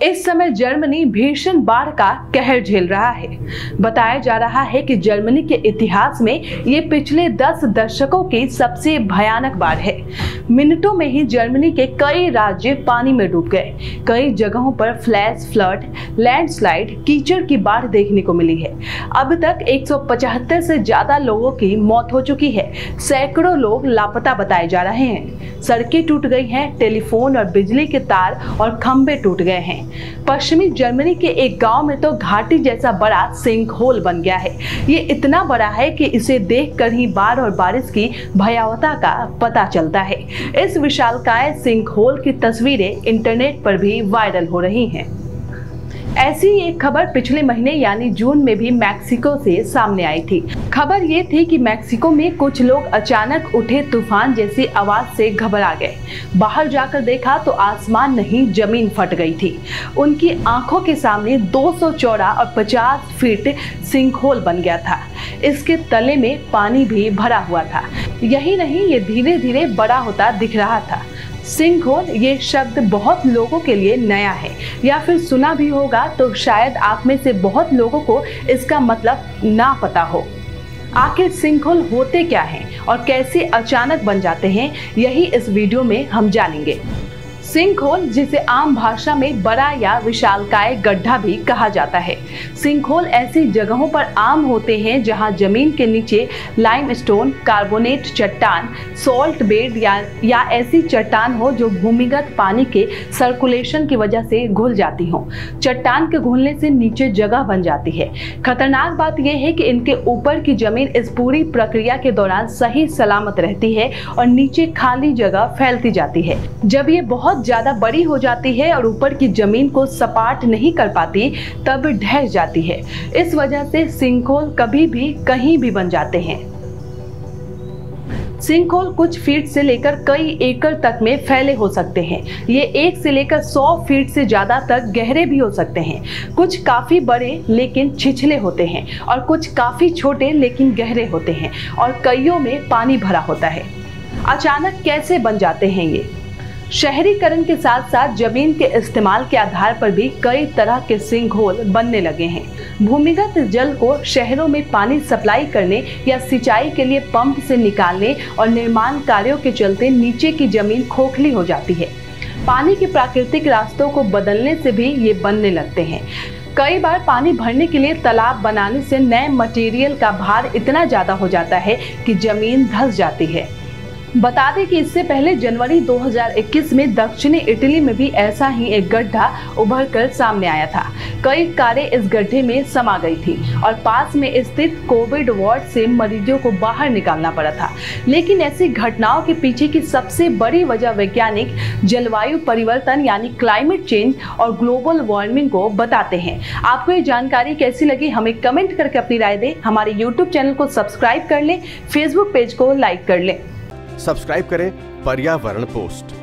इस समय जर्मनी भीषण बाढ़ का कहर झेल रहा है। बताया जा रहा है कि जर्मनी के इतिहास में ये पिछले 10 दशकों की सबसे भयानक बाढ़ है। मिनटों में ही जर्मनी के कई राज्य पानी में डूब गए। कई जगहों पर फ्लैश फ्लड, लैंडस्लाइड, कीचड़ की बाढ़ देखने को मिली है। अब तक 175 से ज्यादा लोगों की मौत हो चुकी है। सैकड़ों लोग लापता बताए जा रहे हैं। सड़कें टूट गई हैं, टेलीफोन और बिजली के तार और खंभे टूट गए हैं। पश्चिमी जर्मनी के एक गांव में तो घाटी जैसा बड़ा सिंक होल बन गया है। ये इतना बड़ा है कि इसे देखकर ही बाढ़ और बारिश की भयावहता का पता चलता है। इस विशालकाय सिंक होल की तस्वीरें इंटरनेट पर भी वायरल हो रही हैं। ऐसी एक खबर पिछले महीने यानी जून में भी मैक्सिको से सामने आई थी। खबर ये थी कि मैक्सिको में कुछ लोग अचानक उठे तूफान जैसी आवाज से घबरा गए। बाहर जाकर देखा तो आसमान नहीं, जमीन फट गई थी। उनकी आंखों के सामने 200 चौड़ा और 50 फीट सिंकहोल बन गया था। इसके तले में पानी भी भरा हुआ था। यही नहीं, ये धीरे धीरे बड़ा होता दिख रहा था। सिंकहोल ये शब्द बहुत लोगों के लिए नया है, या फिर सुना भी होगा तो शायद आप में से बहुत लोगों को इसका मतलब ना पता हो। आखिर सिंकहोल होते क्या हैं और कैसे अचानक बन जाते हैं, यही इस वीडियो में हम जानेंगे। सिंकहोल, जिसे आम भाषा में बड़ा या विशालकाय गड्ढा भी कहा जाता है। सिंकहोल ऐसी जगहों पर आम होते हैं जहां जमीन के नीचे लाइमस्टोन, कार्बोनेट चट्टान, सॉल्ट बेड या ऐसी चट्टान हो जो भूमिगत पानी के सर्कुलेशन की वजह से घुल जाती हो। चट्टान के घुलने से नीचे जगह बन जाती है। खतरनाक बात यह है कि इनके ऊपर की जमीन इस पूरी प्रक्रिया के दौरान सही सलामत रहती है और नीचे खाली जगह फैलती जाती है। जब ये बहुत ज्यादा बड़ी हो जाती है और ऊपर की जमीन को सपाट नहीं कर पाती, तब ढह जाती है। इस वजह से सिंकहोल कभी भी कहीं भी बन जाते हैं। सिंकहोल कुछ फीट से लेकर कई एकड़ तक में फैले हो सकते हैं। ये 1 से लेकर 100 फीट से ज्यादा तक गहरे भी हो सकते हैं। कुछ काफी बड़े लेकिन छिछले होते हैं और कुछ काफी छोटे लेकिन गहरे होते हैं और कईयों में पानी भरा होता है। अचानक कैसे बन जाते हैं ये? शहरीकरण के साथ साथ जमीन के इस्तेमाल के आधार पर भी कई तरह के सिंकहोल बनने लगे हैं। भूमिगत जल को शहरों में पानी सप्लाई करने या सिंचाई के लिए पंप से निकालने और निर्माण कार्यों के चलते नीचे की जमीन खोखली हो जाती है। पानी के प्राकृतिक रास्तों को बदलने से भी ये बनने लगते हैं। कई बार पानी भरने के लिए तालाब बनाने से नए मटेरियल का भार इतना ज्यादा हो जाता है कि जमीन धंस जाती है। बता दें कि इससे पहले जनवरी 2021 में दक्षिणी इटली में भी ऐसा ही एक गड्ढा उभर कर सामने आया था। कई कारें इस गड्ढे में समा गई थी और पास में स्थित कोविड वार्ड से मरीजों को बाहर निकालना पड़ा था। लेकिन ऐसी घटनाओं के पीछे की सबसे बड़ी वजह वैज्ञानिक जलवायु परिवर्तन यानी क्लाइमेट चेंज और ग्लोबल वार्मिंग को बताते हैं। आपको ये जानकारी कैसी लगी, हमें कमेंट करके अपनी राय दें। हमारे YouTube चैनल को सब्सक्राइब कर लें, Facebook पेज को लाइक कर लें। सब्सक्राइब करें पर्यावरण पोस्ट।